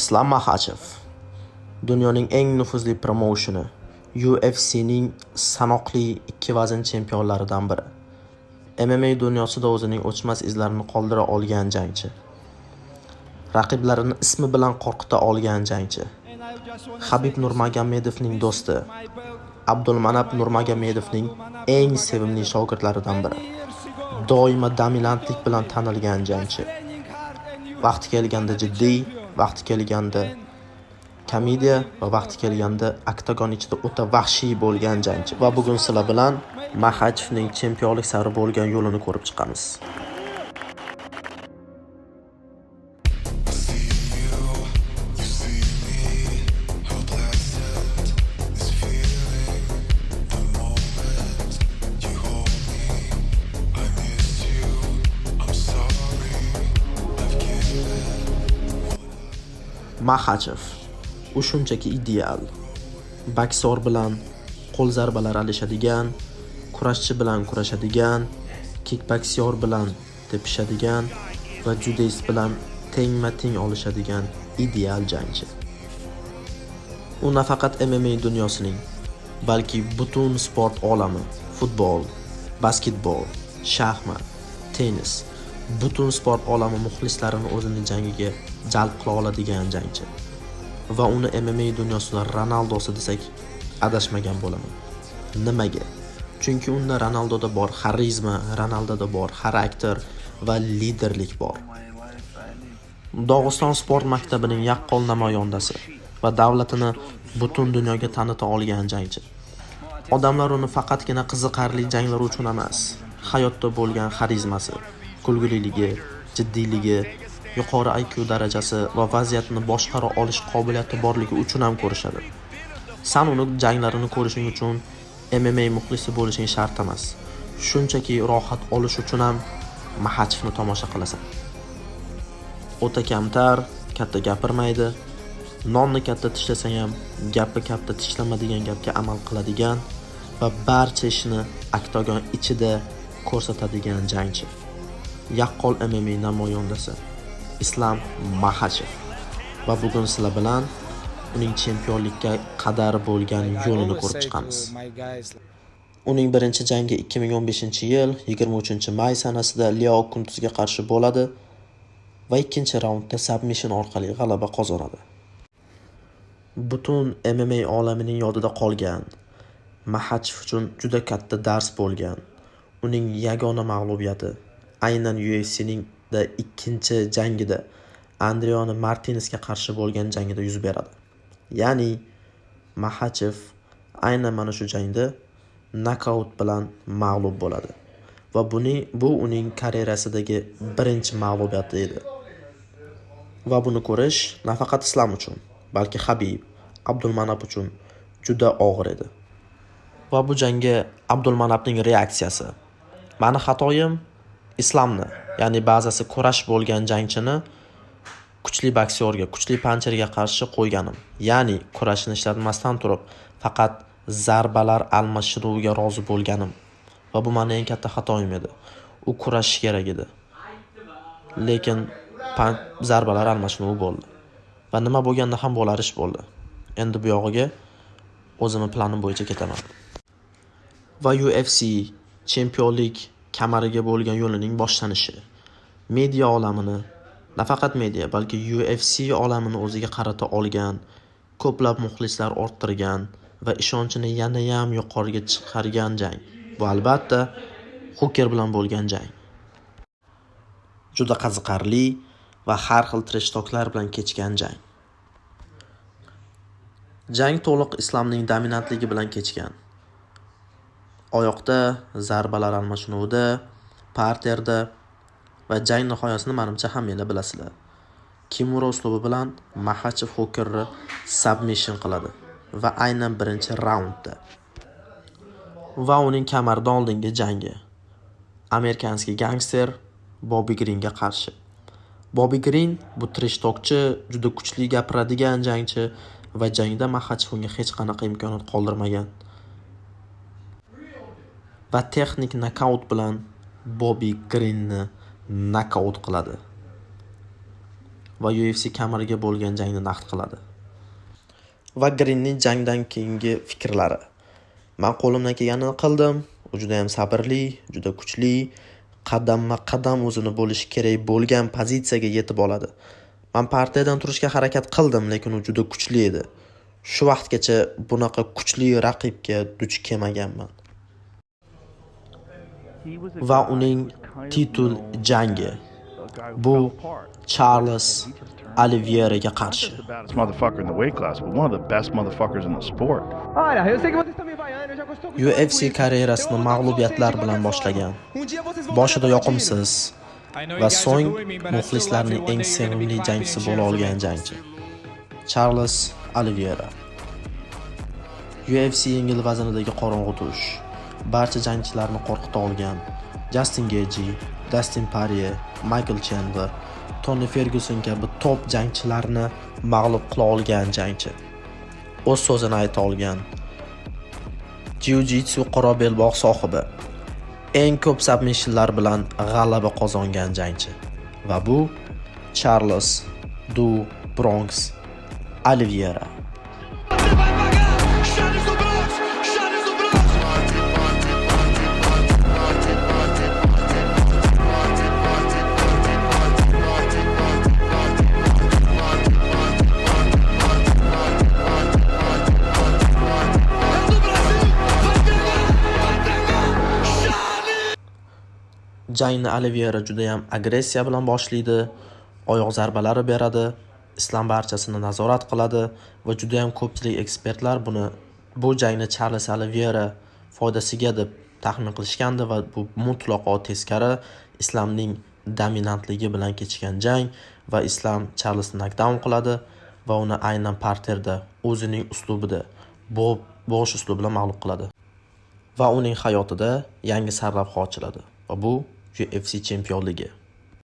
Islam Makhachev dunyoning eng nufuzli promoutioni UFC'ning sanoqli 2 vazn chempionlaridan biri. MMA dunyosida o'zining o'chmas izlarini qoldira olgan jangchi. Raqiblarini ismi bilan qo'rqita olgan jangchi. Habib Nurmagomedovning do'sti, Abdulmanap Nurmagomedovning eng sevimli shogirdlaridan biri. Doimo dominantlik bilan tanilgan jangchi. Vaqti kelganda jiddiy, vaqti kelganda komediya va vaqti kelganda oktagon ichida o'ta vahshiy bo'lgan jangchi. Va bugun sizlar bilan Makhachevning chempionlik sari bo'lgan yo'lini ko'rib chiqamiz. Makhachev u shunchaki ideal. Boksor bilan qo'l zarbalari alishadigan, kurashchi bilan kurashadigan, kickboksyor bilan tepishadigan va judist bilan tengma-teng olishadigan ideal jangchi. U nafaqat MMA dunyosining, balki butun sport olami, futbol, basketbol, shaxmat, tennis, butun sport olami muxlislarini o'zining jangiga jalb qila oladigan jangchi. Va uni MMA dunyosida Ronaldosi desak adashmagan bo'laman. Nimaga? Chunki unda Ronaldoda bor xarizma, Ronaldoda bor xarakter va liderlik bor. Dog'iston sport maktabining yaqqol namoyandasi va davlatini butun dunyoga tanita olgan jangchi. Odamlar uni faqatgina qiziqarli janglar uchun emas, hayotda bo'lgan xarizmasi, kulgililigi, jiddiyligi, yuqori IQ darajasi va vaziyatni boshqara olish qobiliyati borligi uchun ham ko'rishadi. Sen uni janglarini ko'rishing uchun MMA muxlisi bo'lishing shart emas. Shunchaki rohat olish uchun ham Makhachevni tomosha qilasan. O'ta kamtar, katta gapirmaydi. Nonni katta tishlasang ham gapi katta tishlama degan gapga amal qiladigan va barcha ishni oktagon ichida ko'rsatadigan jangchi. Yaqqol MMA namoyandasi Islam Makhachev. Va bugun sizlar bilan uning chempionlikka qadar bo'lgan yo'lini ko'rib chiqamiz. Uning birinchi jangi 2015-yil 23-may sanasida Leo Kuntuzga qarshi bo'ladi va ikkinchi raundda submission orqali g'alaba qozonadi. Butun MMA olamining yodida qolgan, Makhachev uchun juda katta dars bo'lgan. Uning yagona mag'lubiyati aynan UFC'ning ikkinchi jangida Adriano Martinezga qarshi bo'lgan jangida yuz beradi. Ya'ni Makhachev aynan mana shu jangda nokaut bilan mag'lub bo'ladi. Va bu uning karyerasidagi birinchi mag'lubiyati edi. Va buni ko'rish nafaqat Islam uchun, balki Habib, Abdulmanap uchun juda og'ir edi. Va bu jangga Abdulmanapning reaksiyasi. Meni xatoyim Islamni, ya'ni ba'zisi kurash bo'lgan jangchini kuchli boksyorga, kuchli pancherga qarshi qo'yganim. Ya'ni kurashni ishlatmasdan turib, faqat zarbalar almashinuviga rozi bo'lganim. Va bu meni eng katta xatoyim edi. U kurashish kerak edi. Lekin zarbalar almashinuvi bo'ldi. Va nima bo'lganda ham bo'lar ish bo'ldi. Endi bu yog'iga o'zimning planim bo'yicha ketaman. Va UFC chempionlik kamariga bo'lgan yo'lining boshlanishi. Media olamini, nafaqat media, balki UFC olamini o'ziga qarata olgan, ko'plab muxlislar orttirgan va ishonchini yana ham yuqoriga chiqargan jang. Bu albatta Hooker bilan bo'lgan jang. Juda qiziqarli va har xil trash-toklar bilan kechgan jang. Jang to'liq Islomning dominantligi bilan kechgan. Oyoqda, zarbalar almashinuvida, parterda va jang nihoyasini menimcha hammanglar bilasizlar. Kimura uslubi bilan Makhachev Hookerni submission qiladi va aynan birinchi raundda. Va uning kamardan oldingi jangi amerikanskiy gangster Bobby Greenga qarshi. Bobby Green bu trash-tokchi, juda kuchli gapiradigan jangchi va jangda Makhachev unga hech qanaqa imkoniyat qoldirmagan. Va texnik nokaut bilan Bobby Greenni nokaut qiladi. va UFC kamariga bo'lgan jangni naqd qiladi. Va Greenning jangdan keyingi fikrlari. Men qo'limdan kelganini qildim. U juda ham sabrli, juda kuchli, qadamma-qadam o'zini bo'lishi kerak bo'lgan pozitsiyaga yetib oladi. Men partiyadan turishga harakat qildim, lekin u juda kuchli edi. Shu vaqtgacha bunaqa kuchli raqibga duch kelmaganman. Va uning titul jangi bu Charles Oliveiraga qarshi. Motherfucker in the weight class, but one of the best motherfuckers in the sport. Olha, eu sei que vocês estão me vaiando, eu já estou UFC karyerasini mag'lubiyatlar bilan boshlagan. Boshida yoqimsiz va so'ng muxlislarning eng sevimli jangchisi bo'la olgan jangchi. Charles Oliveira. UFC yengil vaznidagi qorong'u tush. Barcha jangchilarni qo'rqita olgan. Justin Gaethje, Dustin Poirier, Michael Chandler, Tony Ferguson kabi top jangchilarni mag'lub qila olgan jangchi. O'z so'zini ayta olgan. Jiu-jitsu qora belbog' sohibi. Eng ko'p submissionlar bilan g'alaba qozongan jangchi. Va bu Charles Du Bronx Oliveira. Jangni Oliveira juda ham agressiya bilan boshlaydi, oyoq zarbalari beradi, Islom barchasini nazorat qiladi va juda ham ko'pchilik ekspertlar bu jangni Charles Oliveira foydasiga deb taxmin qilishgandi va bu mutlaqo teskari. Islomning dominantligi bilan kechgan jang va Islom Charlesni knockdown qiladi va uni aynan parterda o'zining uslubida, bo'sh uslubi bilan mag'lub qiladi. Va uning hayotida yangi sarlavha ochiladi. Va bu UFC chempionligi.